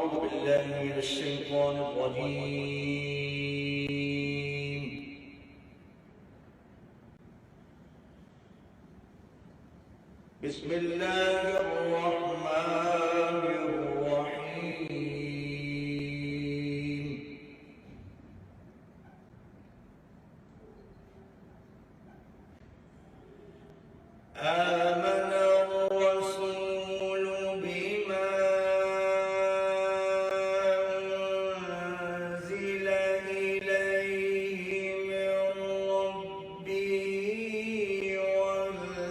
أعوذ بالله من الشيطان الرجيم. بسم الله الرحمن الرحيم. آمن الرسول بما أنزل إليه من ربه والمؤمنون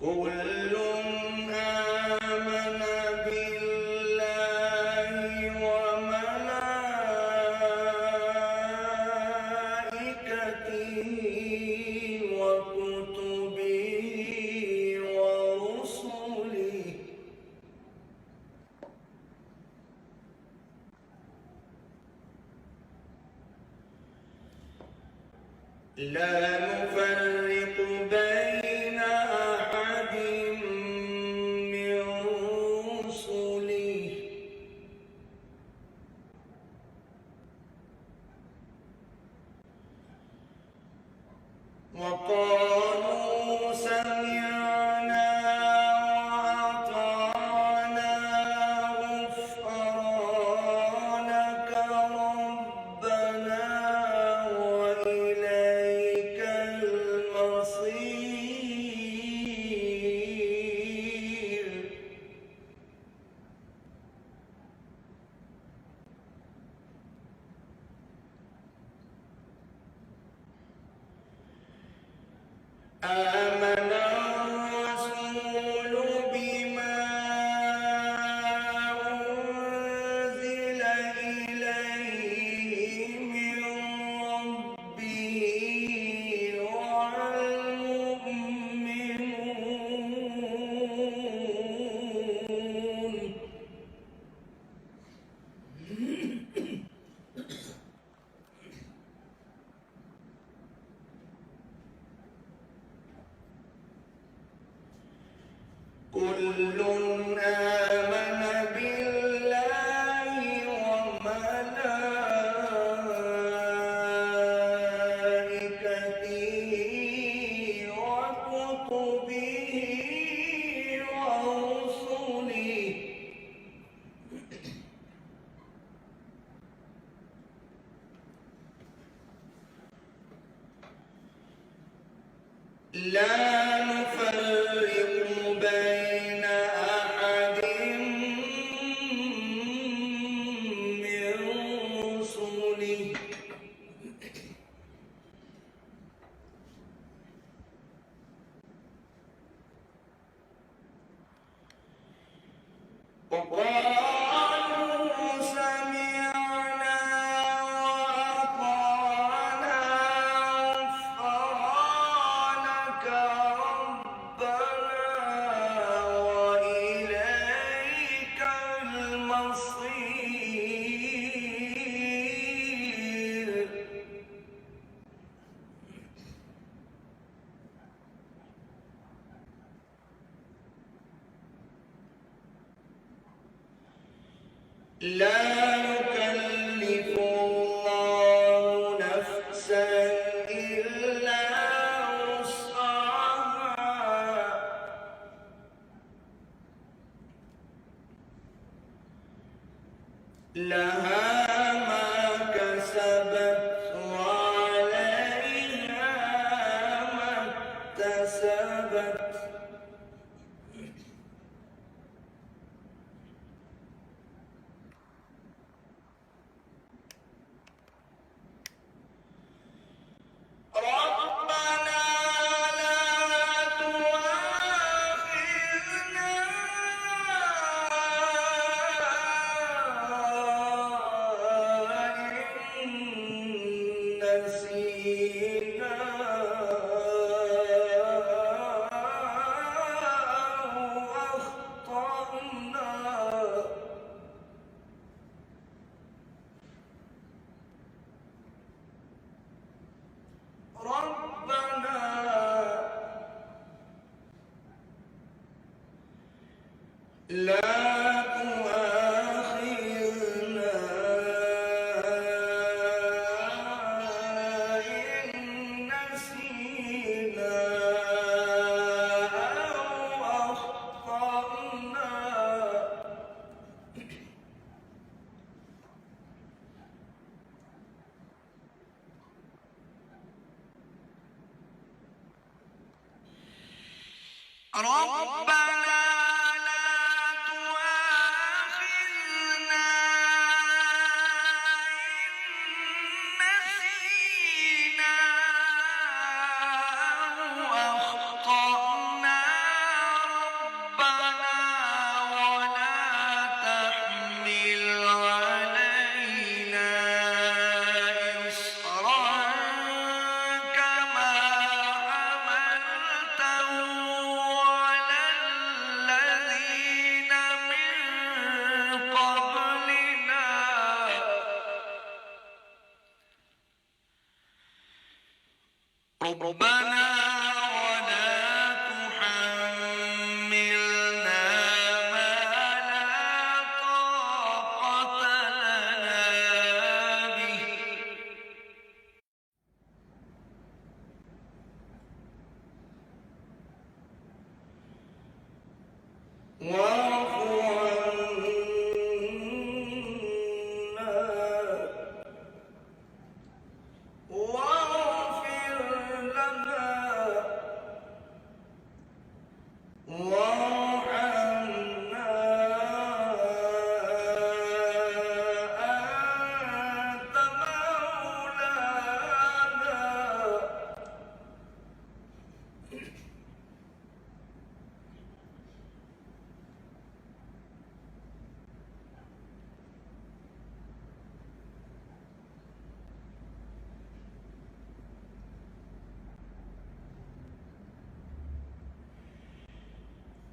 كل آمن بالله وملائكته وكتبه ورسله لا نفرق بين أحد من رسله وقالوا سمعنا وأطعنا غفرانك ربنا وإليك المصير. آمن الرسول بما أنزل إليه من ربه والمؤمنون كل آمن بالله وملائكته وكتبه ورسله لا نفرق بين أحد من رسله وقالوا سمعنا وأطعنا غفرانك ربنا وإليك المصير. لا يكلف الله نفسا إلا وسعها لها ما كسبت وعليها ما اكتسبت. ربنا لا تؤاخذنا إن نسينا أو أخطأنا. لا تؤاخذنا إن نسينا أو أخطأنا ربنا ربنا ولا تحملنا ما لا طاقة لنا به واعف وارحمنا أنت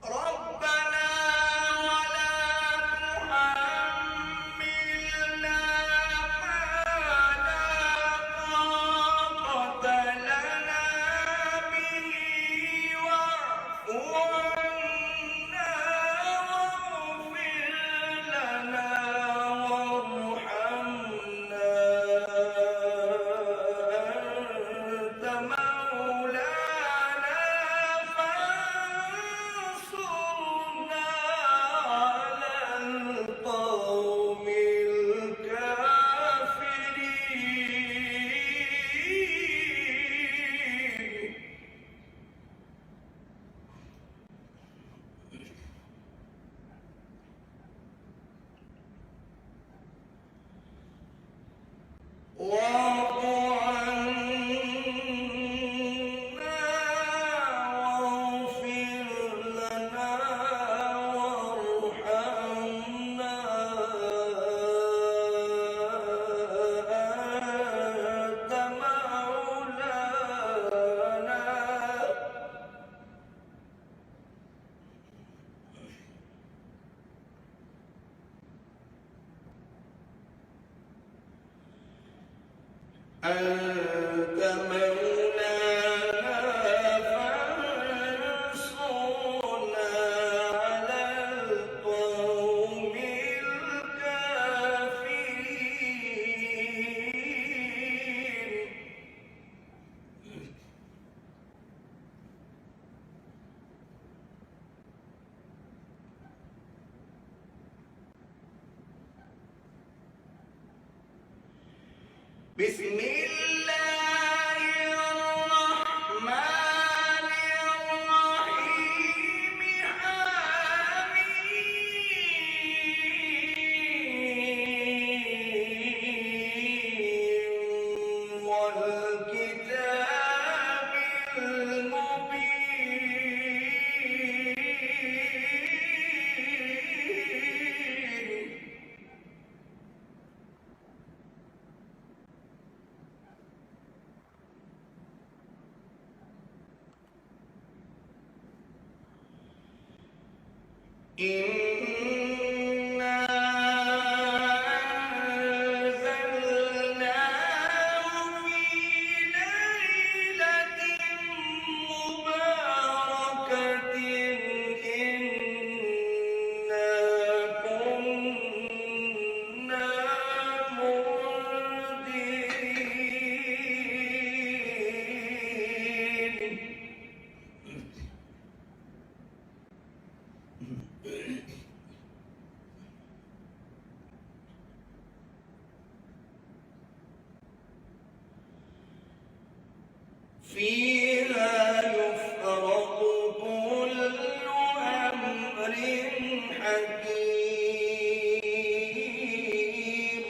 ربنا ولا تحملنا ما لا طاقة لنا به واعف عنا واغفر لنا وارحمنا أنت مولانا فانصرنا على القوم الكافرين واعف عنا واغفر لنا وارحمنا أنت مولانا أنت مولانا فانصرنا على القوم الكافرين بسم الله الرحمن الرحيم حميم والكتاب المبين إنا أنزلناه في ليلة فيها يفرق كل أمر حكيم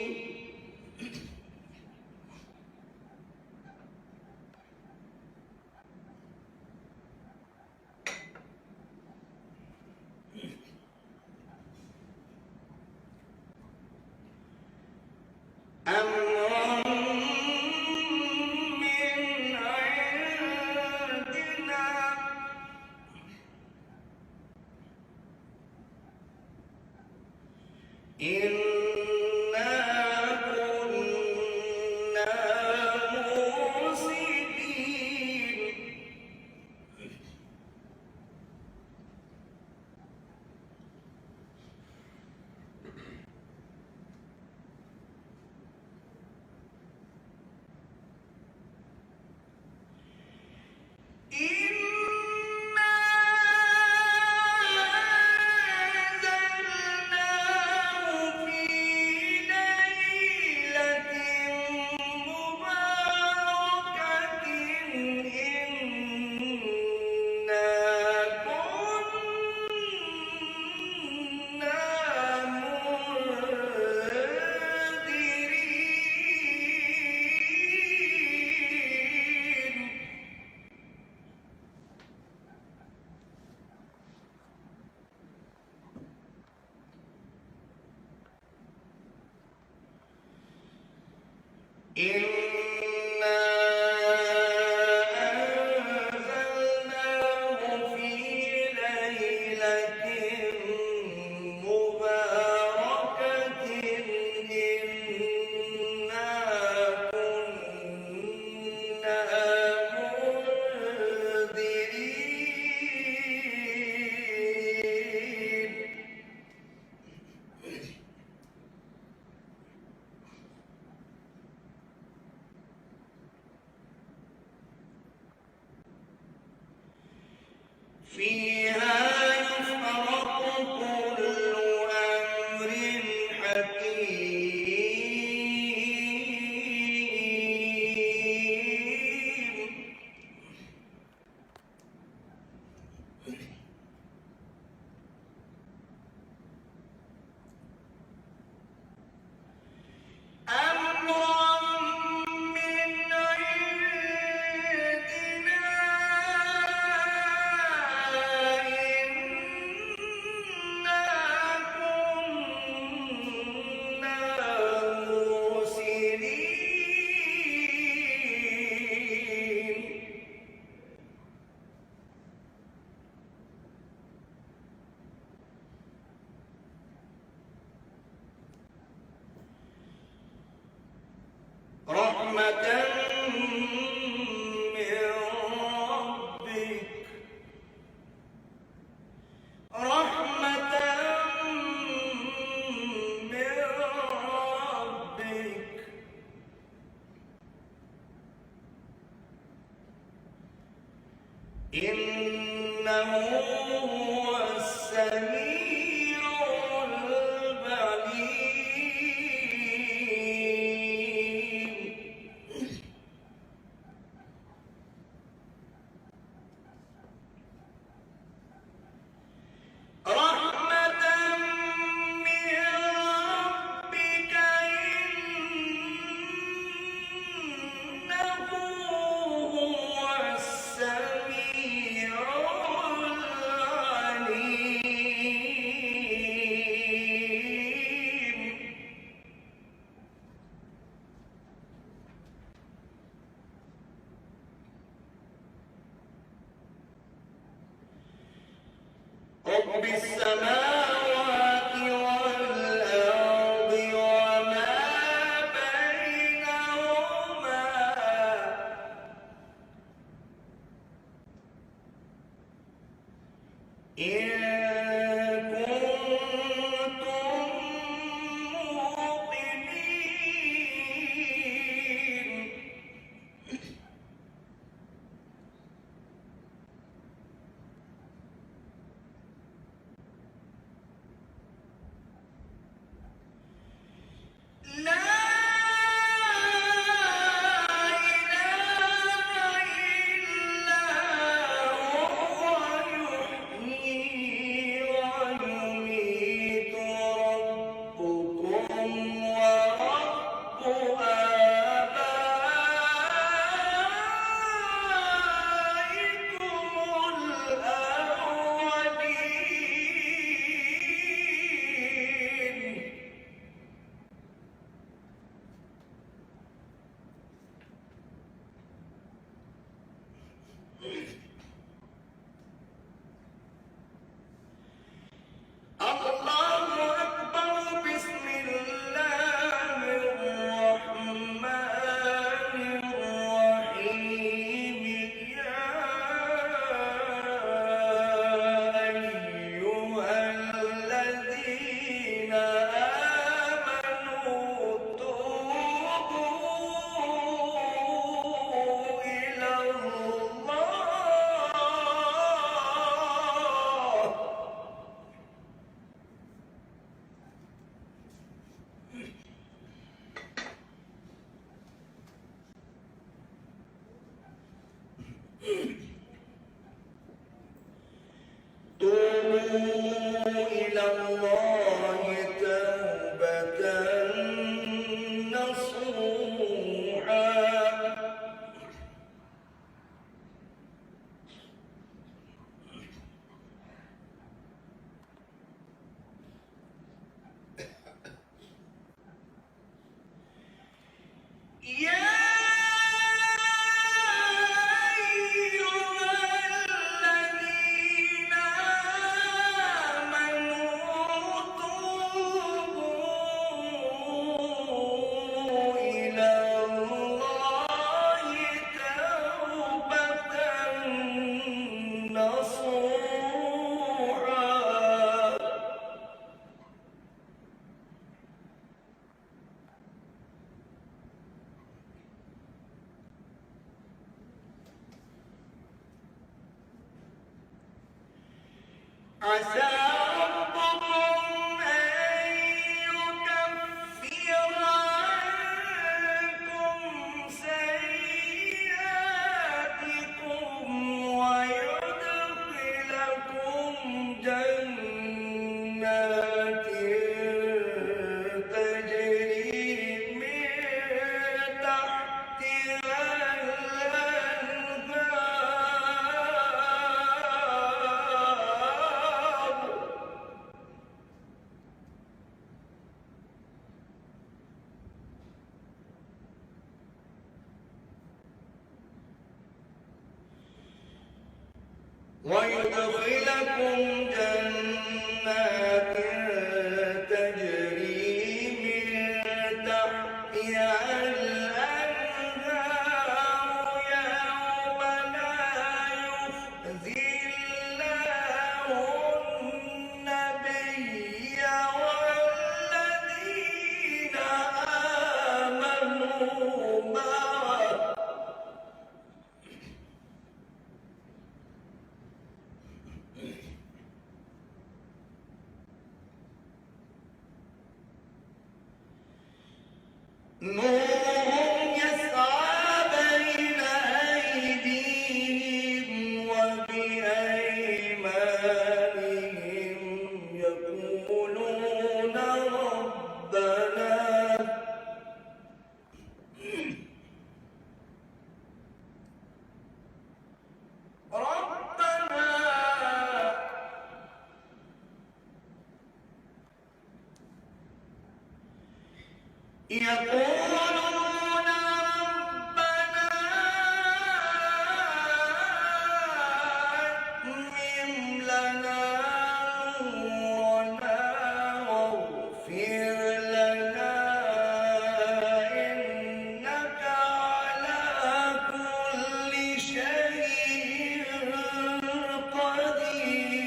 أمرا من عندنا إنا كنا مرسلين إنا أنزلناه في ليلة مباركة إنا كنا منذرين إنا أنزلناه في ليلة مباركة إنا كنا منذرين فيها يفرق كل أمر حكيم أمرا من عندنا إنا كنا مرسلين رحمة من ربك رحمة من ربك إنه هو السميع العليم رحمة من ربك إنه هو السميع العليم رب السماوات والأرض وما بينهما إن كنتم موقنين لا إله توبوا إلى الله توبة نصوحا عسى ربكم أن يكفر عنكم سيئاتكم ويدخلكم جنات تجري من تحتها ويدخلكم جنات تجري من تحتها الأنهار يوم لا يخزي الله النبي والذين آمنوا معه نورهم يسعى بين أيديهم وبأيمانهم يقولون ربنا يقولون ربنا أتمم لنا نورنا واغفر لنا إنك على كل شيء قدير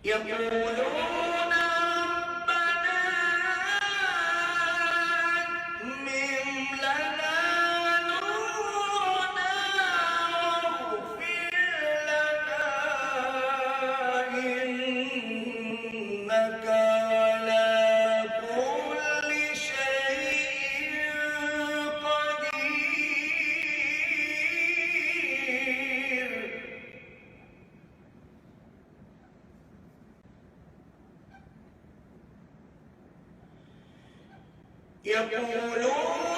يقولون ربنا أتمم لنا نورنا يقولون إنك على كل شيء قدير يقولون